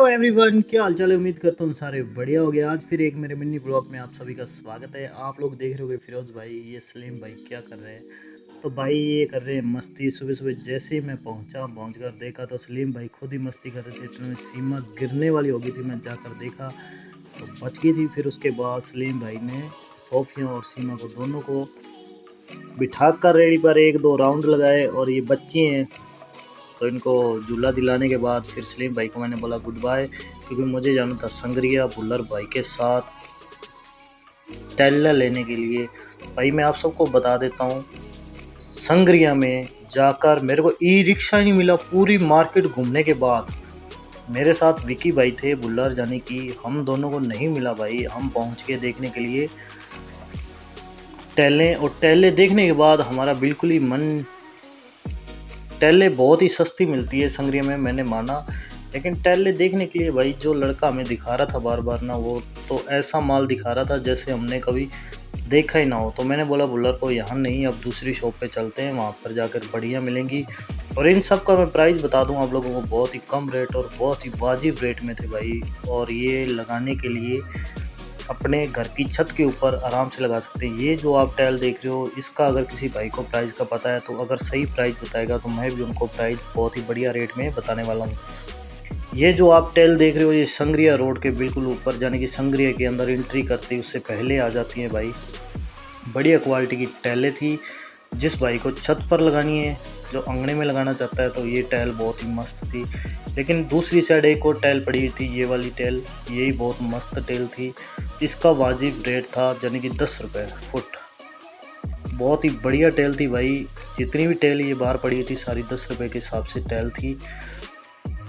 Hello everyone, क्या हाल चाल है। उम्मीद करता हूँ सारे बढ़िया हो गया। आज फिर एक मेरे मिनी ब्लॉग में आप सभी का स्वागत है। आप लोग देख रहे होंगे फिरोज भाई, ये सलीम भाई क्या कर रहे हैं। तो भाई ये कर रहे हैं मस्ती। सुबह सुबह जैसे ही मैं पहुँच कर देखा तो सलीम भाई खुद ही मस्ती कर रहे थे। इतने में सीमा गिरने वाली हो गई थी, मैं जाकर देखा तो बच गई थी। फिर उसके बाद सलीम भाई ने सोफिया और सीमा को दोनों को बिठा कर रेडी पर एक दो राउंड लगाए। और ये बच्चे हैं तो इनको झूला दिलाने के बाद फिर सलीम भाई को मैंने बोला गुड बाय, क्योंकि मुझे जाना था संग्रिया भुल्लर भाई के साथ टेल्ला लेने के लिए। भाई मैं आप सबको बता देता हूँ, संग्रिया में जाकर मेरे को ई रिक्शा नहीं मिला। पूरी मार्केट घूमने के बाद मेरे साथ विकी भाई थे भुल्लर जाने की, हम दोनों को नहीं मिला भाई। हम पहुँच के देखने के लिए टेल्ले, और टेल्ले देखने के बाद हमारा बिल्कुल ही मन, टेल्ले बहुत ही सस्ती मिलती है संग्रिया में मैंने माना, लेकिन टेल्ले देखने के लिए भाई जो लड़का हमें दिखा रहा था बार बार ना, वो तो ऐसा माल दिखा रहा था जैसे हमने कभी देखा ही ना हो। तो मैंने बोला बुल्लर को यहाँ नहीं, अब दूसरी शॉप पे चलते हैं, वहाँ पर जाकर बढ़िया मिलेंगी। और इन सब का मैं प्राइस बता दूँ आप लोगों को, बहुत ही कम रेट और बहुत ही वाजिब रेट में थे भाई। और ये लगाने के लिए अपने घर की छत के ऊपर आराम से लगा सकते हैं। ये जो आप टाइल देख रहे हो, इसका अगर किसी भाई को प्राइस का पता है तो अगर सही प्राइस बताएगा तो मैं भी उनको प्राइस बहुत ही बढ़िया रेट में बताने वाला हूँ। ये जो आप टाइल देख रहे हो, ये संग्रिया रोड के बिल्कुल ऊपर, यानी कि संग्रिया के अंदर एंट्री करते ही उससे पहले आ जाती हैं भाई। बढ़िया क्वालिटी की टाइलें थी। जिस भाई को छत पर लगानी है, जो अंगने में लगाना चाहता है, तो ये टाइल बहुत ही मस्त थी। लेकिन दूसरी साइड एक और टाइल पड़ी हुई थी, ये वाली टाइल, यही बहुत मस्त टाइल थी। इसका वाजिब रेट था, यानी कि 10 रुपये फुट। बहुत ही बढ़िया टाइल थी भाई। जितनी भी टाइल ये बाहर पड़ी हुई थी सारी 10 रुपये के हिसाब से टाइल थी।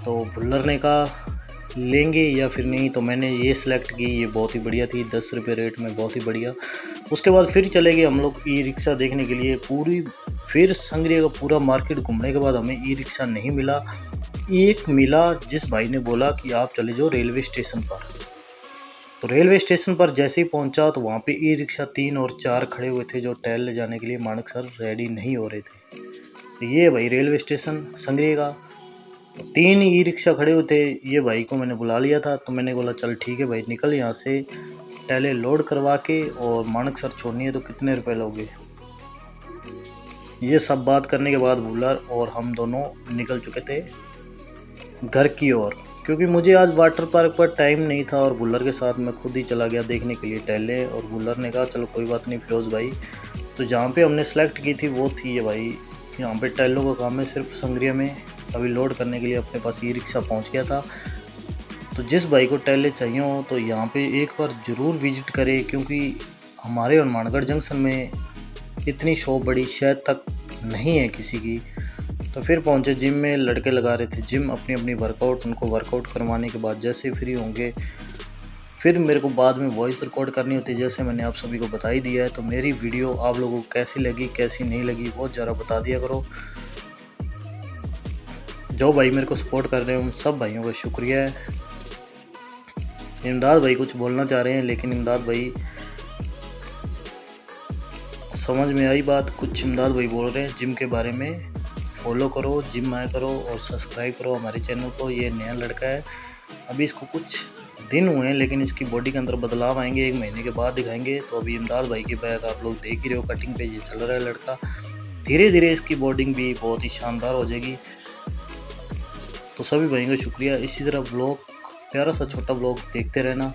तो भुल्लर ने कहा लेंगे या फिर नहीं, तो मैंने ये सिलेक्ट की। ये बहुत ही बढ़िया थी, 10 रुपये रेट में बहुत ही बढ़िया। उसके बाद फिर चले गए हम लोग ई रिक्शा देखने के लिए। फिर संग्रिया का पूरा मार्केट घूमने के बाद हमें ई रिक्शा नहीं मिला। एक मिला, जिस भाई ने बोला कि आप चले जाओ रेलवे स्टेशन पर। तो रेलवे स्टेशन पर जैसे ही पहुंचा तो वहाँ पे ई रिक्शा 3 और 4 खड़े हुए थे, जो टहल ले जाने के लिए मानकसर रेडी नहीं हो रहे थे। तो ये भाई रेलवे स्टेशन संग्रिया का, तो 3 ई रिक्शा खड़े हुए थे। ये भाई को मैंने बुला लिया था, तो मैंने बोला चल ठीक है भाई, निकल यहाँ से, टहले लोड करवा के और मानकसर छोड़नी है तो कितने रुपए लोगे। ये सब बात करने के बाद भुल्लर और हम दोनों निकल चुके थे घर की ओर, क्योंकि मुझे आज वाटर पार्क पर टाइम नहीं था और भुल्लर के साथ मैं खुद ही चला गया देखने के लिए टहले। और भुल्लर ने कहा चलो कोई बात नहीं फिरोज़ भाई। तो जहाँ पे हमने सेलेक्ट की थी वो थी ये भाई, यहाँ पे टहलों का काम है सिर्फ संग्रिया में। अभी लोड करने के लिए अपने पास ई रिक्शा पहुँच गया था। तो जिस भाई को टहले चाहिए हो तो यहाँ पे एक बार ज़रूर विजिट करें, क्योंकि हमारे हनुमानगढ़ जंक्शन में इतनी शॉप बड़ी शायद तक नहीं है किसी की। तो फिर पहुँचे जिम में, लड़के लगा रहे थे जिम अपनी अपनी वर्कआउट। उनको वर्कआउट करवाने के बाद जैसे फ्री होंगे, फिर मेरे को बाद में वॉइस रिकॉर्ड करनी होती है, जैसे मैंने आप सभी को बता ही दिया है। तो मेरी वीडियो आप लोगों को कैसी लगी कैसी नहीं लगी वो ज़रा बता दिया करो। जो भाई मेरे को सपोर्ट कर रहे हैं उन सब भाइयों का शुक्रिया है। इमदाद भाई कुछ बोलना चाह रहे हैं, लेकिन इमदाद भाई समझ में आई बात। कुछ इमदाद भाई बोल रहे हैं जिम के बारे में, फॉलो करो, जिम आया करो और सब्सक्राइब करो हमारे चैनल को। ये नया लड़का है, अभी इसको कुछ दिन हुए हैं, लेकिन इसकी बॉडी के अंदर बदलाव आएंगे, 1 महीने के बाद दिखाएंगे। तो अभी इमदाद भाई की बैग आप लोग देख ही रहे हो, कटिंग पे ये चल रहा है लड़का। धीरे धीरे इसकी बॉडिंग भी बहुत ही शानदार हो जाएगी। तो सभी भाइयों का शुक्रिया। इसी तरह ब्लॉग, प्यारा सा छोटा ब्लॉग देखते रहना।